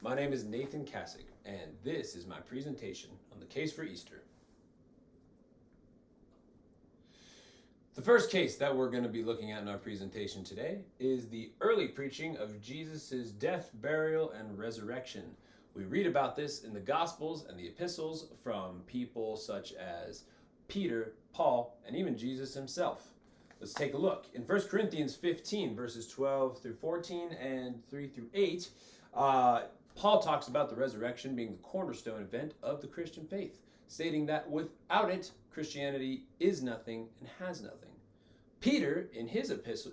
My name is Nathan Kassick, and this is my presentation on the case for Easter. The first case that we're going to be looking at in our presentation today is the early preaching of Jesus' death, burial, and resurrection. We read about this in the Gospels and the epistles from people such as Peter, Paul, and even Jesus himself. Let's take a look. In 1 Corinthians 15, verses 12 through 14 and 3 through 8, Paul talks about the resurrection being the cornerstone event of the Christian faith, stating that without it, Christianity is nothing and has nothing. Peter, in his first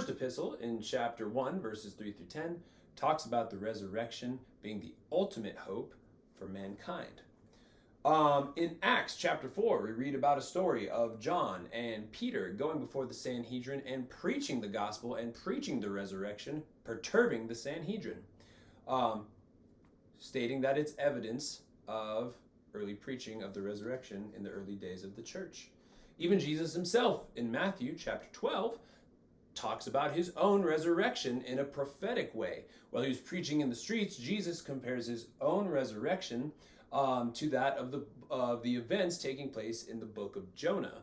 epistle, in chapter 1, verses 3 through 10, talks about the resurrection being the ultimate hope for mankind. In Acts chapter 4, we read about a story of John and Peter going before the Sanhedrin and preaching the gospel and preaching the resurrection, perturbing the Sanhedrin, stating that it's evidence of early preaching of the resurrection in the early days of the church. Even Jesus himself in Matthew chapter 12 talks about his own resurrection in a prophetic way. While he was preaching in the streets, Jesus compares his own resurrection to that of the events taking place in the book of Jonah.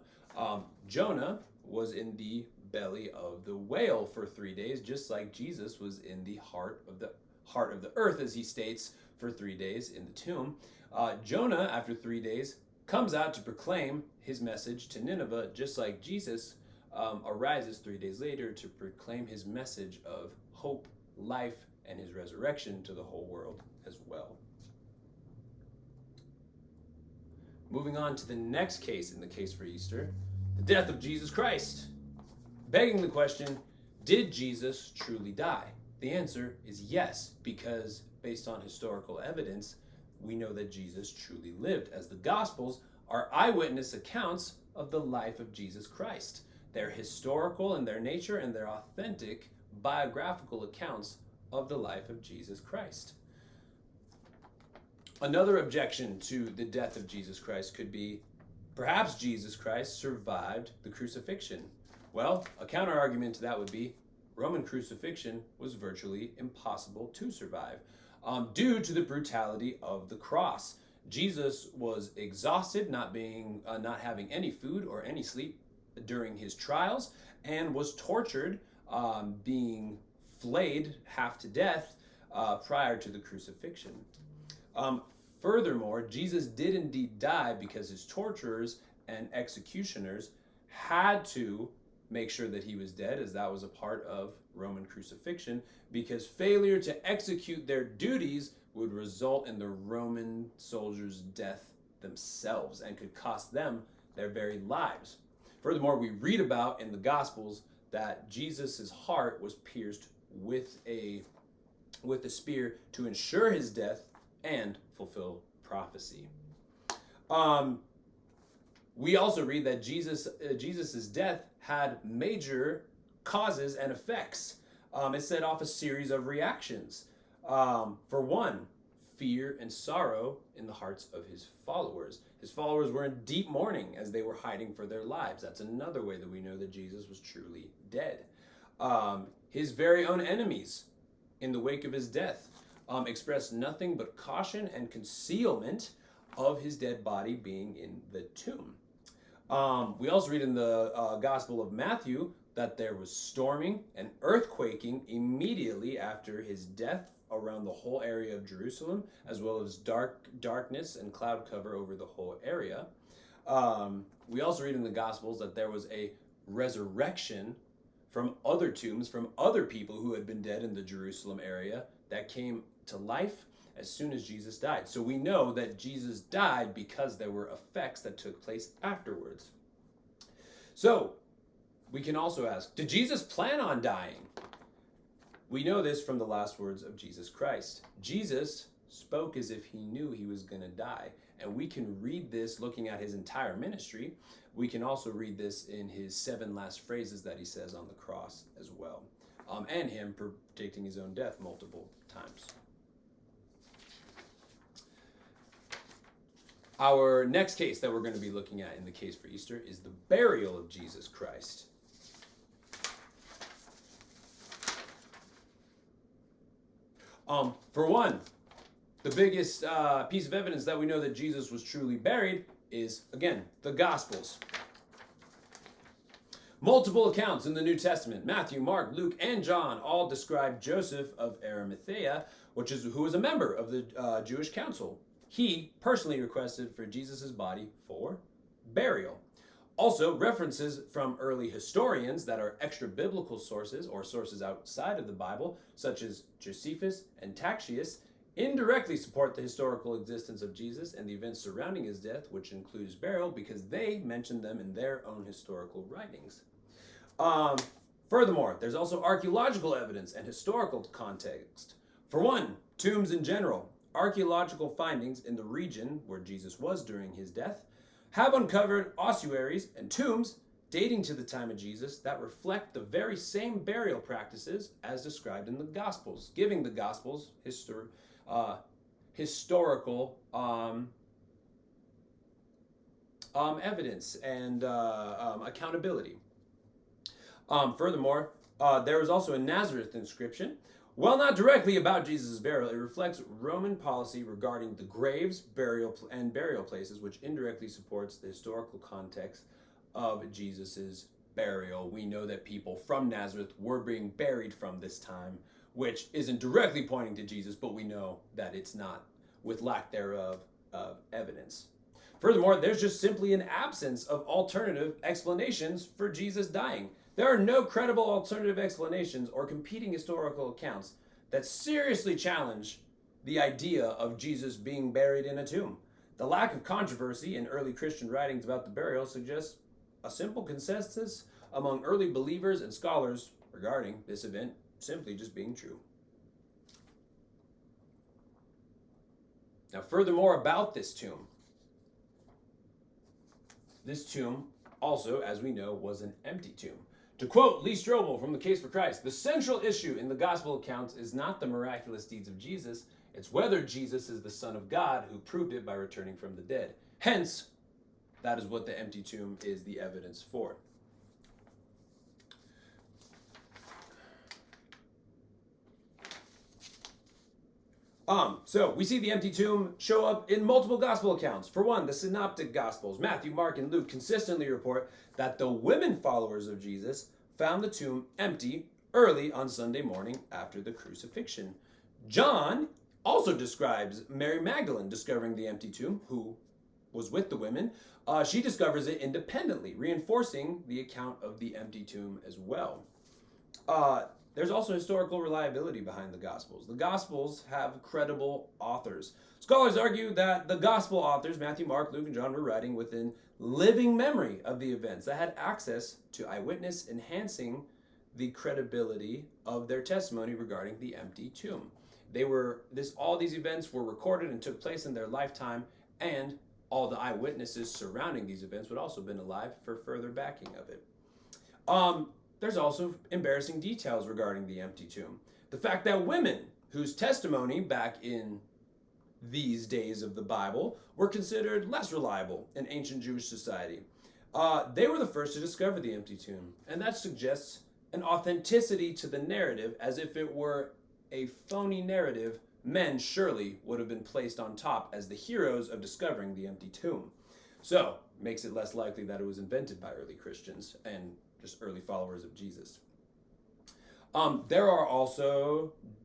Jonah was in the belly of the whale for 3 days, just like Jesus was in the heart of the earth, as he states, for 3 days in the tomb. Jonah, after 3 days, comes out to proclaim his message to Nineveh, just like Jesus arises 3 days later to proclaim his message of hope, life, and his resurrection to the whole world as well. Moving on to the next case in the case for Easter, the death of Jesus Christ. Begging the question, did Jesus truly die? The answer is yes, because based on historical evidence, we know that Jesus truly lived, as the Gospels are eyewitness accounts of the life of Jesus Christ. They're historical in their nature, and they're authentic biographical accounts of the life of Jesus Christ. Another objection to the death of Jesus Christ could be, perhaps Jesus Christ survived the crucifixion. Well, a counter argument to that would be, Roman crucifixion was virtually impossible to survive due to the brutality of the cross. Jesus was exhausted, not having any food or any sleep during his trials, and was tortured, being flayed half to death prior to the crucifixion. Furthermore, Jesus did indeed die because his torturers and executioners had to make sure that he was dead, as that was a part of Roman crucifixion, because failure to execute their duties would result in the Roman soldiers' death themselves and could cost them their very lives. Furthermore, we read about in the Gospels that Jesus' heart was pierced with a spear to ensure his death and fulfill prophecy. We also read that Jesus' death had major causes and effects. It set off a series of reactions. For one, fear and sorrow in the hearts of his followers. His followers were in deep mourning as they were hiding for their lives. That's another way that we know that Jesus was truly dead. His very own enemies, in the wake of his death, expressed nothing but caution and concealment of his dead body being in the tomb. We also read in the Gospel of Matthew that there was storming and earthquaking immediately after his death around the whole area of Jerusalem, as well as darkness and cloud cover over the whole area. We also read in the Gospels that there was a resurrection from other tombs, from other people who had been dead in the Jerusalem area, that came to life as soon as Jesus died. So we know that Jesus died because there were effects that took place afterwards. So we can also ask, did Jesus plan on dying? We know this from the last words of Jesus Christ. Jesus spoke as if he knew he was going to die. And we can read this looking at his entire ministry. We can also read this in his 7 last phrases that he says on the cross as well. And him predicting his own death multiple times. Our next case that we're going to be looking at in the case for Easter is the burial of Jesus Christ. For one, the biggest piece of evidence that we know that Jesus was truly buried is, again, the Gospels. Multiple accounts in the New Testament, Matthew, Mark, Luke, and John, all describe Joseph of Arimathea, who was a member of the Jewish council. He personally requested for Jesus' body for burial. Also, references from early historians that are extra-biblical sources or sources outside of the Bible, such as Josephus and Tacitus, indirectly support the historical existence of Jesus and the events surrounding his death, which includes burial, because they mention them in their own historical writings. Furthermore, there's also archaeological evidence and historical context. For one, tombs in general. Archaeological findings in the region where Jesus was during his death have uncovered ossuaries and tombs dating to the time of Jesus that reflect the very same burial practices as described in the Gospels, giving the Gospels historical evidence and accountability. Furthermore, there is also a Nazareth inscription. While not directly about Jesus' burial, it reflects Roman policy regarding the graves, burial places, which indirectly supports the historical context of Jesus' burial. We know that people from Nazareth were being buried from this time, which isn't directly pointing to Jesus, but we know that it's not, with lack thereof of evidence. Furthermore, there's just simply an absence of alternative explanations for Jesus dying. There are no credible alternative explanations or competing historical accounts that seriously challenge the idea of Jesus being buried in a tomb. The lack of controversy in early Christian writings about the burial suggests a simple consensus among early believers and scholars regarding this event simply just being true. Now, furthermore about this tomb. This tomb also, as we know, was an empty tomb. To quote Lee Strobel from The Case for Christ, the central issue in the gospel accounts is not the miraculous deeds of Jesus, it's whether Jesus is the Son of God who proved it by returning from the dead. Hence, that is what the empty tomb is the evidence for. So we see the empty tomb show up in multiple gospel accounts. For one, the synoptic gospels, Matthew, Mark, and Luke consistently report that the women followers of Jesus found the tomb empty early on Sunday morning after the crucifixion. John also describes Mary Magdalene discovering the empty tomb, who was with the women. She discovers it independently, reinforcing the account of the empty tomb as well. There's also historical reliability behind the Gospels. The Gospels have credible authors. Scholars argue that the Gospel authors, Matthew, Mark, Luke, and John, were writing within living memory of the events that had access to eyewitness, enhancing the credibility of their testimony regarding the empty tomb. All these events were recorded and took place in their lifetime, and all the eyewitnesses surrounding these events would also have been alive for further backing of it. There's also embarrassing details regarding the empty tomb. The fact that women, whose testimony back in these days of the Bible were considered less reliable in ancient Jewish society, they were the first to discover the empty tomb. And that suggests an authenticity to the narrative, as if it were a phony narrative. Men surely would have been placed on top as the heroes of discovering the empty tomb. So, makes it less likely that it was invented by early Christians and just early followers of Jesus.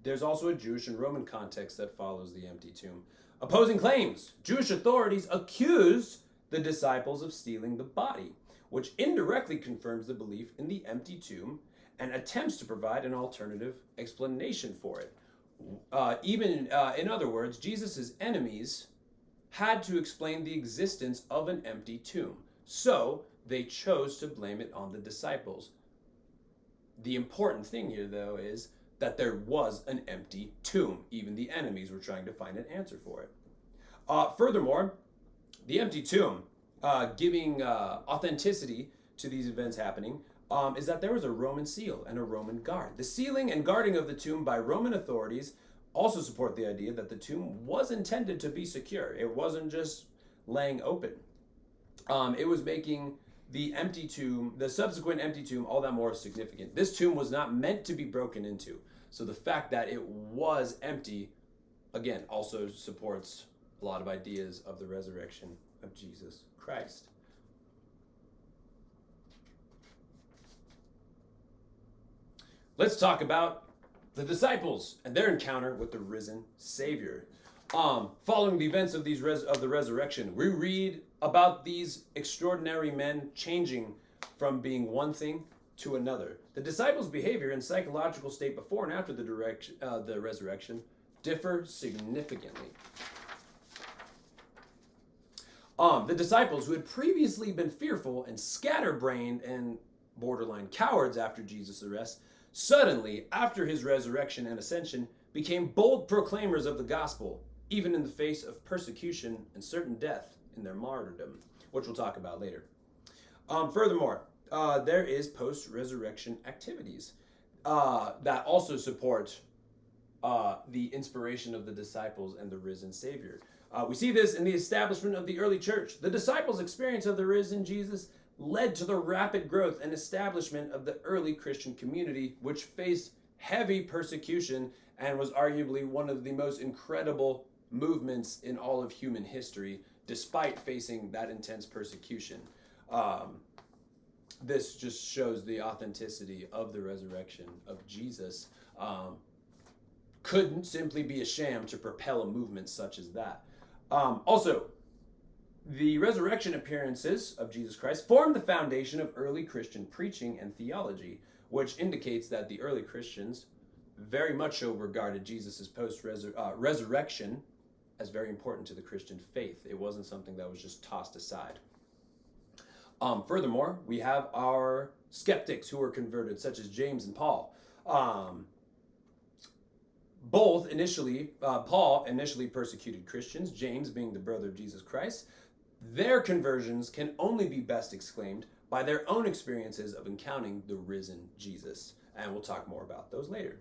There's also a Jewish and Roman context that follows the empty tomb. Opposing claims, Jewish authorities accused the disciples of stealing the body, which indirectly confirms the belief in the empty tomb and attempts to provide an alternative explanation for it. In other words, Jesus' enemies had to explain the existence of an empty tomb. So they chose to blame it on the disciples. The important thing here, though, is that there was an empty tomb. Even the enemies were trying to find an answer for it. Furthermore, the empty tomb, giving authenticity to these events happening, is that there was a Roman seal and a Roman guard. The sealing and guarding of the tomb by Roman authorities also support the idea that the tomb was intended to be secure. It wasn't just laying open. It was making the subsequent empty tomb, all that more significant. This tomb was not meant to be broken into. So the fact that it was empty, again, also supports a lot of ideas of the resurrection of Jesus Christ. Let's talk about the disciples and their encounter with the risen Savior. Following the events of the resurrection, we read about these extraordinary men changing from being one thing to another. The disciples' behavior and psychological state before and after the resurrection differ significantly. The disciples who had previously been fearful and scatterbrained and borderline cowards after Jesus' arrest, suddenly, after his resurrection and ascension, became bold proclaimers of the gospel, even in the face of persecution and certain death in their martyrdom, which we'll talk about later. Furthermore, there is post-resurrection activities that also support the inspiration of the disciples and the risen Savior. We see this in the establishment of the early church. The disciples' experience of the risen Jesus led to the rapid growth and establishment of the early Christian community, which faced heavy persecution and was arguably one of the most incredible movements in all of human history, despite facing that intense persecution. This just shows the authenticity of the resurrection of Jesus. Couldn't simply be a sham to propel a movement such as that. Also, the resurrection appearances of Jesus Christ formed the foundation of early Christian preaching and theology, which indicates that the early Christians very much so regarded Jesus' post-resurrection as very important to the Christian faith. It wasn't something that was just tossed aside. Furthermore, we have our skeptics who were converted, such as James and Paul. Paul initially persecuted Christians, James being the brother of Jesus Christ. Their conversions can only be best exclaimed by their own experiences of encountering the risen Jesus. And we'll talk more about those later.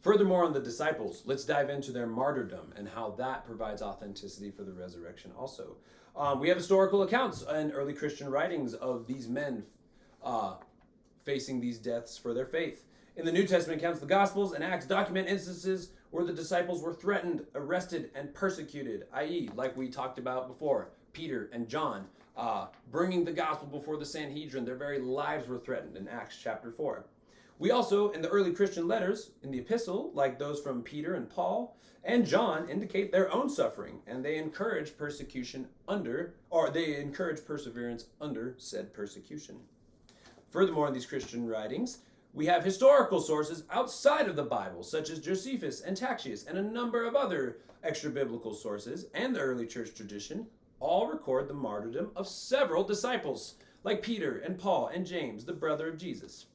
Furthermore, on the disciples, let's dive into their martyrdom and how that provides authenticity for the resurrection also. We have historical accounts in early Christian writings of these men facing these deaths for their faith. In the New Testament accounts, the Gospels and Acts document instances where the disciples were threatened, arrested, and persecuted, i.e., like we talked about before, Peter and John bringing the gospel before the Sanhedrin. Their very lives were threatened in Acts chapter 4. We also, in the early Christian letters, in the epistle, like those from Peter and Paul and John, indicate their own suffering, and they encourage perseverance under said persecution. Furthermore, in these Christian writings, we have historical sources outside of the Bible, such as Josephus and Tacitus, and a number of other extra-biblical sources, and the early church tradition, all record the martyrdom of several disciples, like Peter and Paul and James, the brother of Jesus.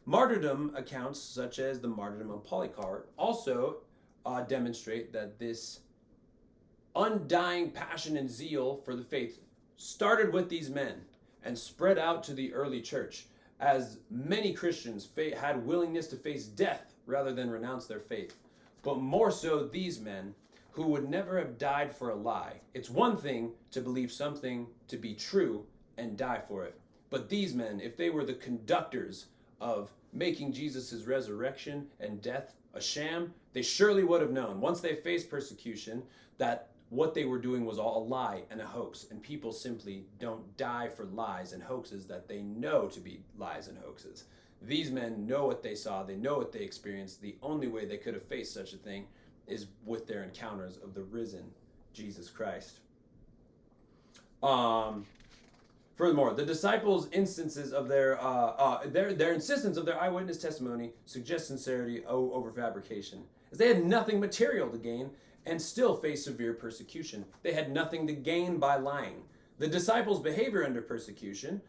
Martyrdom accounts, such as the martyrdom of Polycarp, also demonstrate that this undying passion and zeal for the faith started with these men and spread out to the early church, as many Christians had willingness to face death rather than renounce their faith. But more so these men who would never have died for a lie. It's one thing to believe something to be true and die for it. But these men, if they were the conductors of making Jesus' resurrection and death a sham, they surely would have known, once they faced persecution, that what they were doing was all a lie and a hoax. And people simply don't die for lies and hoaxes that they know to be lies and hoaxes. These men know what they saw, they know what they experienced. The only way they could have faced such a thing is with their encounters of the risen Jesus Christ. Furthermore, the disciples' instances of their insistence of their eyewitness testimony suggests sincerity over fabrication, as they had nothing material to gain and still faced severe persecution. They had nothing to gain by lying. The disciples' behavior under persecution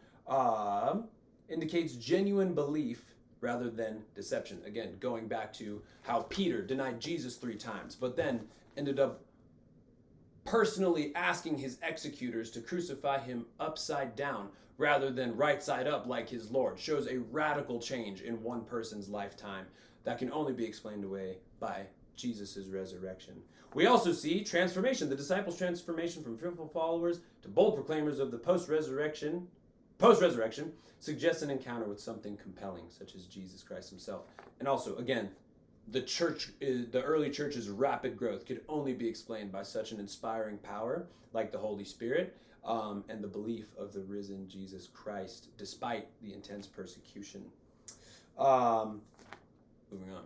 indicates genuine belief rather than deception. Again, going back to how Peter denied Jesus 3 times, but then ended up personally asking his executors to crucify him upside down rather than right side up like his Lord, shows a radical change in one person's lifetime that can only be explained away by Jesus' resurrection. We also see transformation, the disciples' transformation from fearful followers to bold proclaimers of the post-resurrection post-resurrection suggests an encounter with something compelling, such as Jesus Christ himself. And also, again, the early church's rapid growth could only be explained by such an inspiring power like the Holy Spirit, and the belief of the risen Jesus Christ, despite the intense persecution. Moving on.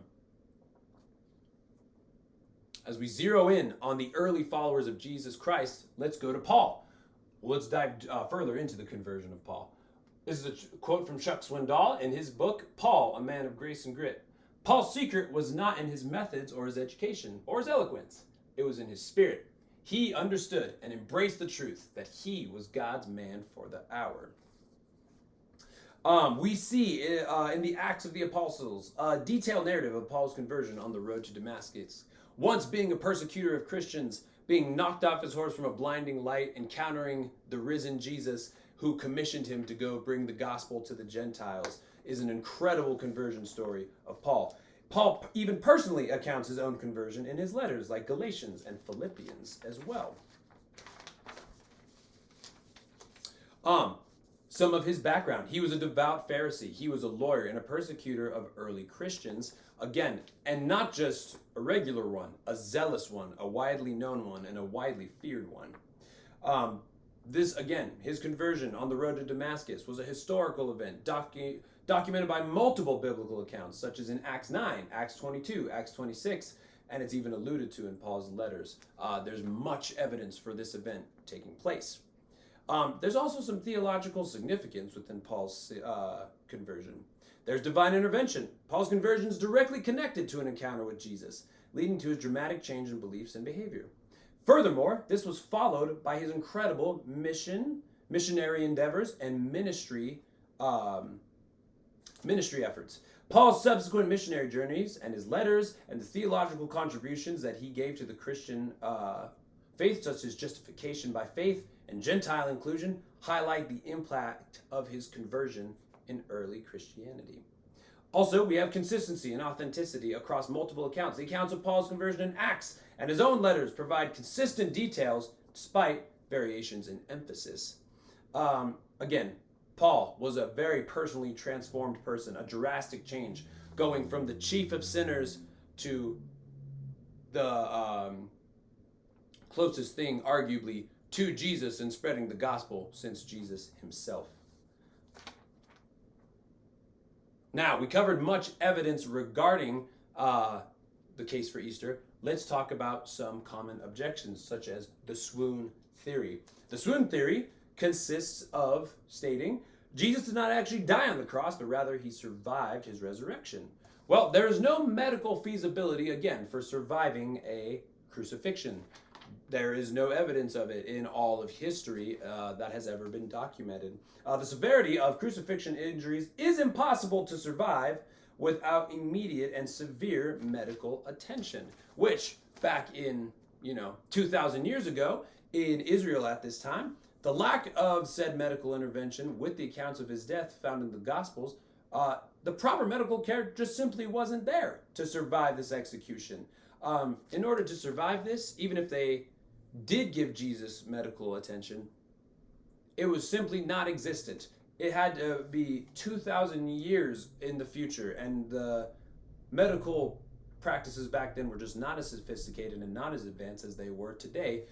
As we zero in on the early followers of Jesus Christ, let's go to Paul. Let's dive further into the conversion of Paul. This is a quote from Chuck Swindoll in his book, Paul, A Man of Grace and Grit. Paul's secret was not in his methods or his education or his eloquence. It was in his spirit. He understood and embraced the truth that he was God's man for the hour. We see in the Acts of the Apostles a detailed narrative of Paul's conversion on the road to Damascus. Once being a persecutor of Christians, being knocked off his horse from a blinding light, encountering the risen Jesus who commissioned him to go bring the gospel to the Gentiles, is an incredible conversion story of Paul. Paul even personally accounts his own conversion in his letters, like Galatians and Philippians as well. Some of his background. He was a devout Pharisee. He was a lawyer and a persecutor of early Christians. Again, and not just a regular one, a zealous one, a widely known one, and a widely feared one. His conversion on the road to Damascus was a historical event documented by multiple biblical accounts, such as in Acts 9, Acts 22, Acts 26, and it's even alluded to in Paul's letters. There's much evidence for this event taking place. There's also some theological significance within Paul's conversion. There's divine intervention. Paul's conversion is directly connected to an encounter with Jesus, leading to his dramatic change in beliefs and behavior. Furthermore, this was followed by his incredible missionary endeavors, and ministry efforts. Paul's subsequent missionary journeys and his letters and the theological contributions that he gave to the Christian faith, such as justification by faith and Gentile inclusion, highlight the impact of his conversion in early Christianity. Also, we have consistency and authenticity across multiple accounts. The accounts of Paul's conversion in Acts and his own letters provide consistent details despite variations in emphasis. Again, Paul was a very personally transformed person, a drastic change, going from the chief of sinners to the closest thing, arguably, to Jesus and spreading the gospel since Jesus himself. Now, we covered much evidence regarding the case for Easter. Let's talk about some common objections, such as the swoon theory. The swoon theory consists of stating Jesus did not actually die on the cross, but rather he survived his resurrection. Well, there is no medical feasibility, again, for surviving a crucifixion. There is no evidence of it in all of history that has ever been documented. The severity of crucifixion injuries is impossible to survive without immediate and severe medical attention, which back in 2,000 years ago in Israel at this time, the lack of said medical intervention with the accounts of his death found in the Gospels, the proper medical care just simply wasn't there to survive this execution. In order to survive this, even if they did give Jesus medical attention, it was simply not existent. It had to be 2,000 years in the future, and the medical practices back then were just not as sophisticated and not as advanced as they were today.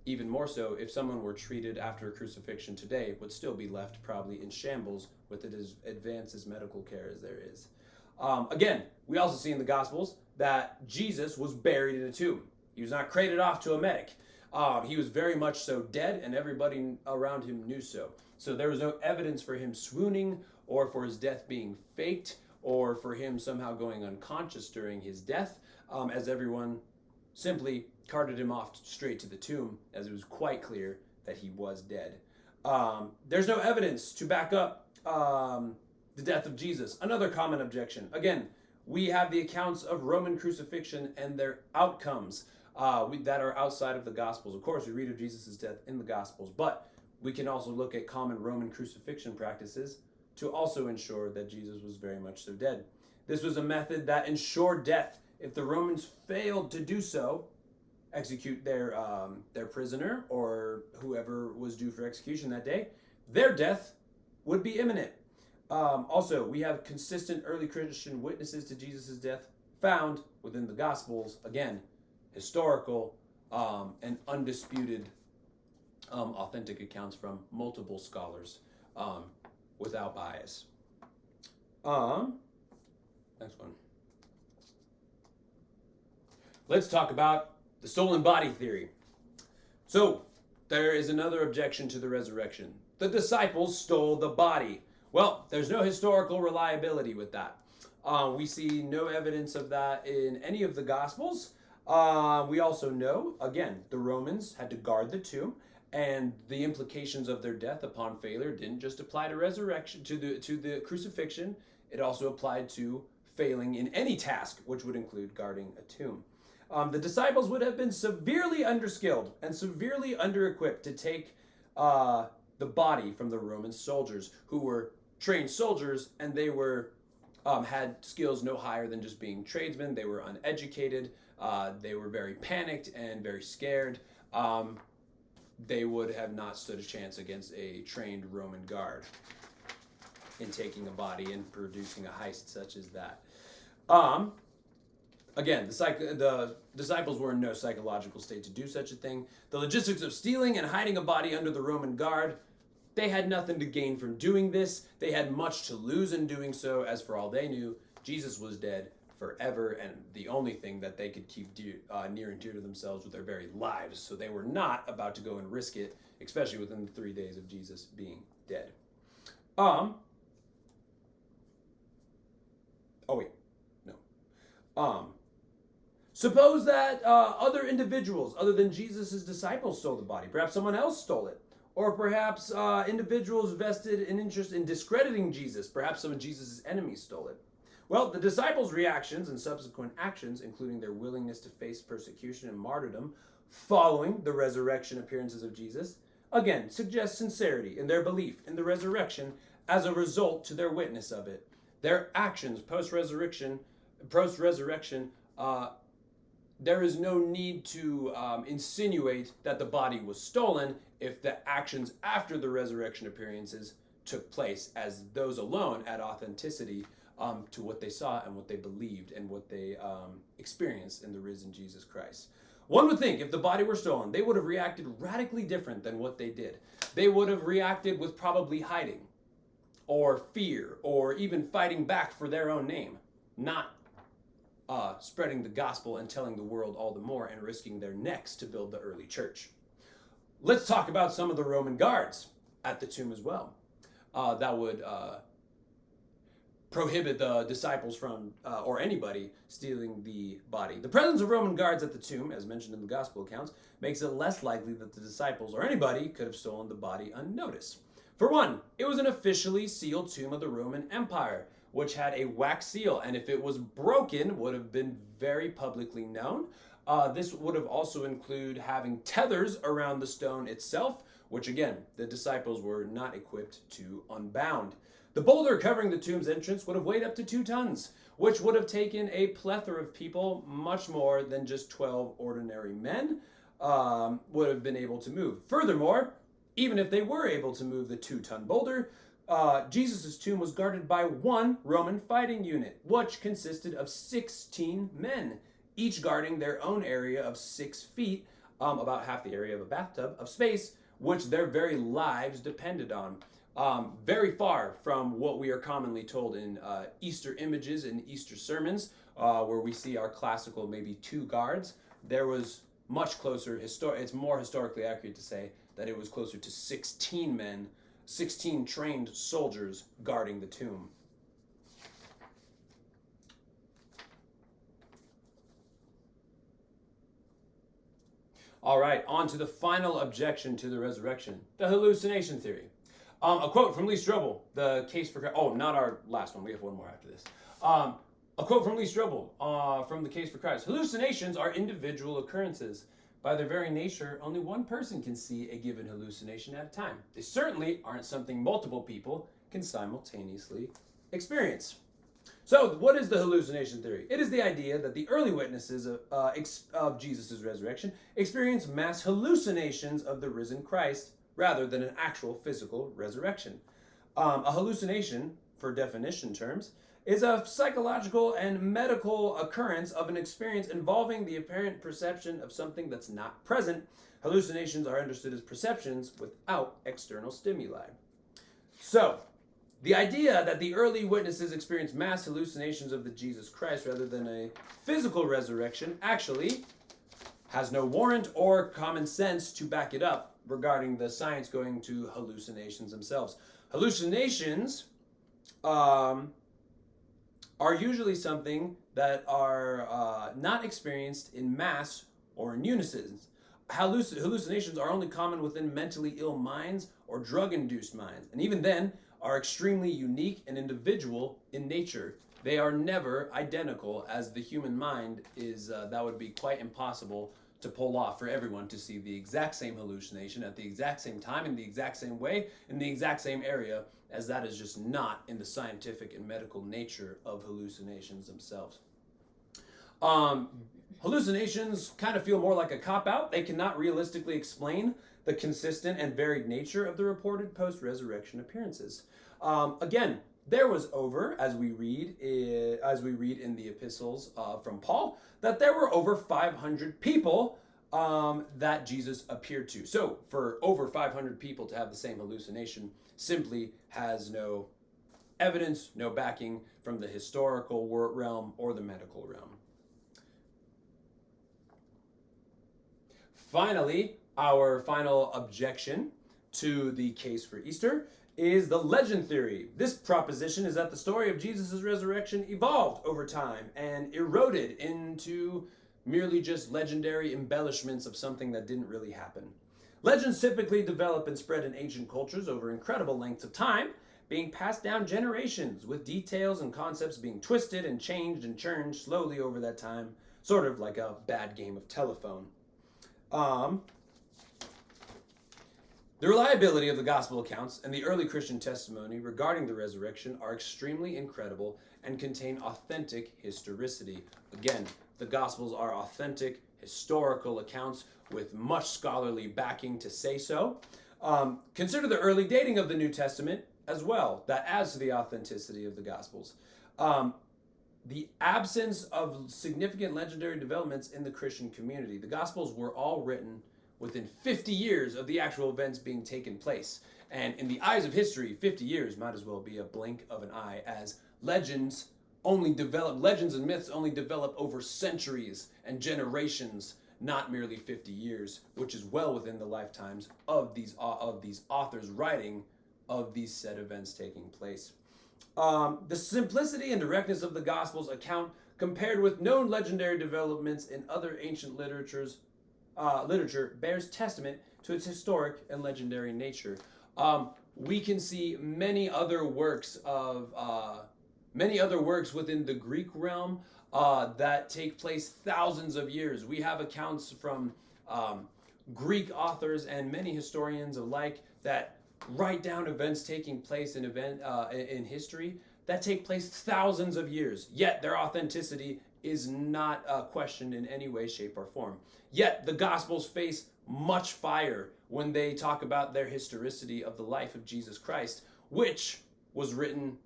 Even more so, if someone were treated after a crucifixion today, would still be left probably in shambles with it as advanced as medical care as there is. Again, we also see in the Gospels that Jesus was buried in a tomb. He was not crated off to a medic. He was very much so dead, and everybody around him knew so. So there was no evidence for him swooning, or for his death being faked, or for him somehow going unconscious during his death, as everyone simply carted him off straight to the tomb, as it was quite clear that he was dead. There's no evidence to back up the death of Jesus. Another common objection. Again, we have the accounts of Roman crucifixion and their outcomes that are outside of the Gospels. Of course, we read of Jesus' death in the Gospels, but we can also look at common Roman crucifixion practices to also ensure that Jesus was very much so dead. This was a method that ensured death. If the Romans failed to do so, execute their prisoner or whoever was due for execution that day, their death would be imminent. Also, we have consistent early Christian witnesses to Jesus' death found within the Gospels. Again, historical and undisputed authentic accounts from multiple scholars without bias. Next one. Let's talk about the stolen body theory. So, there is another objection to the resurrection. The disciples stole the body. Well, there's no historical reliability with that. We see no evidence of that in any of the Gospels. We also know, again, the Romans had to guard the tomb, and the implications of their death upon failure didn't just apply to resurrection, to the crucifixion. It also applied to failing in any task, which would include guarding a tomb. The disciples would have been severely underskilled and severely under-equipped to take the body from the Roman soldiers, who were trained soldiers, and they were had skills no higher than just being tradesmen. They were uneducated. They were very panicked and very scared. They would have not stood a chance against a trained Roman guard in taking a body and producing a heist such as that. Again, the disciples were in no psychological state to do such a thing. The logistics of stealing and hiding a body under the Roman guard, they had nothing to gain from doing this. They had much to lose in doing so, as for all they knew, Jesus was dead forever, and the only thing that they could keep near and dear to themselves were their very lives. So they were not about to go and risk it, especially within the 3 days of Jesus being dead. Suppose that other individuals other than Jesus' disciples stole the body. Perhaps someone else stole it. Or perhaps individuals vested an interest in discrediting Jesus. Perhaps some of Jesus' enemies stole it. Well, the disciples' reactions and subsequent actions, including their willingness to face persecution and martyrdom following the resurrection appearances of Jesus, again, suggest sincerity in their belief in the resurrection as a result to their witness of it. Their actions post-resurrection, there is no need to insinuate that the body was stolen if the actions after the resurrection appearances took place, as those alone add authenticity to what they saw and what they believed and what they experienced in the risen Jesus Christ. One would think if the body were stolen, they would have reacted radically different than what they did. They would have reacted with probably hiding or fear or even fighting back for their own name, not spreading the gospel and telling the world all the more and risking their necks to build the early church. Let's talk about some of the Roman guards at the tomb as well. That would prohibit the disciples from, or anybody, stealing the body. The presence of Roman guards at the tomb, as mentioned in the gospel accounts, makes it less likely that the disciples or anybody could have stolen the body unnoticed. For one, it was an officially sealed tomb of the Roman Empire, which had a wax seal, and if it was broken, would have been very publicly known. This would have also included having tethers around the stone itself, which again, the disciples were not equipped to unbound. The boulder covering the tomb's entrance would have weighed up to 2 tons, which would have taken a plethora of people, much more than just 12 ordinary men, would have been able to move. Furthermore, even if they were able to move the 2-ton boulder, Jesus' tomb was guarded by 1 Roman fighting unit, which consisted of 16 men, each guarding their own area of 6 feet, about half the area of a bathtub, of space, which their very lives depended on. Very far from what we are commonly told in Easter images and Easter sermons, where we see our classical maybe 2 guards. There was much closer, it's more historically accurate to say that it was closer to 16 men, 16 trained soldiers guarding the tomb. All right, on to the final objection to the resurrection, the hallucination theory. A quote from Lee Strobel, The Case for Christ. Oh, not our last one. We have one more after this. A quote from Lee Strobel from The Case for Christ. Hallucinations are individual occurrences. By their very nature, only one person can see a given hallucination at a time. They certainly aren't something multiple people can simultaneously experience. So, what is the hallucination theory? It is the idea that the early witnesses of Jesus' resurrection experienced mass hallucinations of the risen Christ rather than an actual physical resurrection. A hallucination, for definition terms, is a psychological and medical occurrence of an experience involving the apparent perception of something that's not present. Hallucinations are understood as perceptions without external stimuli. So, the idea that the early witnesses experienced mass hallucinations of the Jesus Christ rather than a physical resurrection actually has no warrant or common sense to back it up regarding the science going to hallucinations themselves. Hallucinations are usually something that are not experienced in mass or in unison. Hallucinations are only common within mentally ill minds or drug-induced minds, and even then are extremely unique and individual in nature. They are never identical, as the human mind is. That would be quite impossible to pull off for everyone to see the exact same hallucination at the exact same time, in the exact same way, in the exact same area, as that is just not in the scientific and medical nature of hallucinations themselves. Hallucinations kind of feel more like a cop-out. They cannot realistically explain the consistent and varied nature of the reported post-resurrection appearances. Again, there was over, as we read in the epistles from Paul, that there were over 500 people that Jesus appeared to. So for over 500 people to have the same hallucination simply has no evidence, no backing from the historical realm or the medical realm. Finally, our final objection to the case for Easter is the legend theory. This proposition is that the story of Jesus' resurrection evolved over time and eroded into merely just legendary embellishments of something that didn't really happen. Legends typically develop and spread in ancient cultures over incredible lengths of time, being passed down generations, with details and concepts being twisted and changed and churned slowly over that time, sort of like a bad game of telephone. The reliability of the gospel accounts and the early Christian testimony regarding the resurrection are extremely incredible and contain authentic historicity. Again, the gospels are authentic historical accounts with much scholarly backing to say so. Consider the early dating of the New Testament as well. That adds to the authenticity of the gospels. The absence of significant legendary developments in the Christian community. The gospels were all written within 50 years of the actual events being taken place. And in the eyes of history, 50 years might as well be a blink of an eye, as legends and myths only develop over centuries and generations, not merely 50 years, which is well within the lifetimes of these authors writing of these said events taking place. The simplicity and directness of the Gospels account, compared with known legendary developments in other ancient literature, bears testament to its historic and legendary nature. We can see many other works within the Greek realm that take place thousands of years. We have accounts from Greek authors and many historians alike that write down events taking place in history that take place thousands of years, yet their authenticity is not questioned in any way, shape, or form. Yet the Gospels face much fire when they talk about their historicity of the life of Jesus Christ, which was written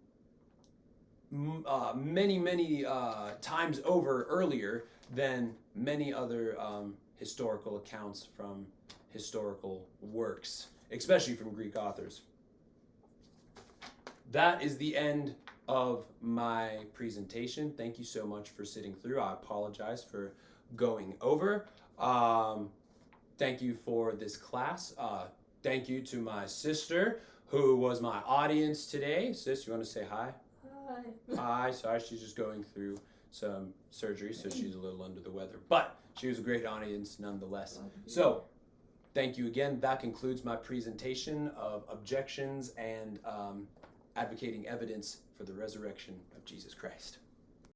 many times over earlier than many other historical accounts from historical works, especially from Greek authors. That is the end of my presentation. Thank you so much for sitting through. I apologize for going over. Thank you for this class. Thank you to my sister, who was my audience today. Sis, you want to say hi? Hi. Hi. Sorry, she's just going through some surgery, so she's a little under the weather. But she was a great audience nonetheless. So, thank you again. That concludes my presentation of objections and advocating evidence for the resurrection of Jesus Christ.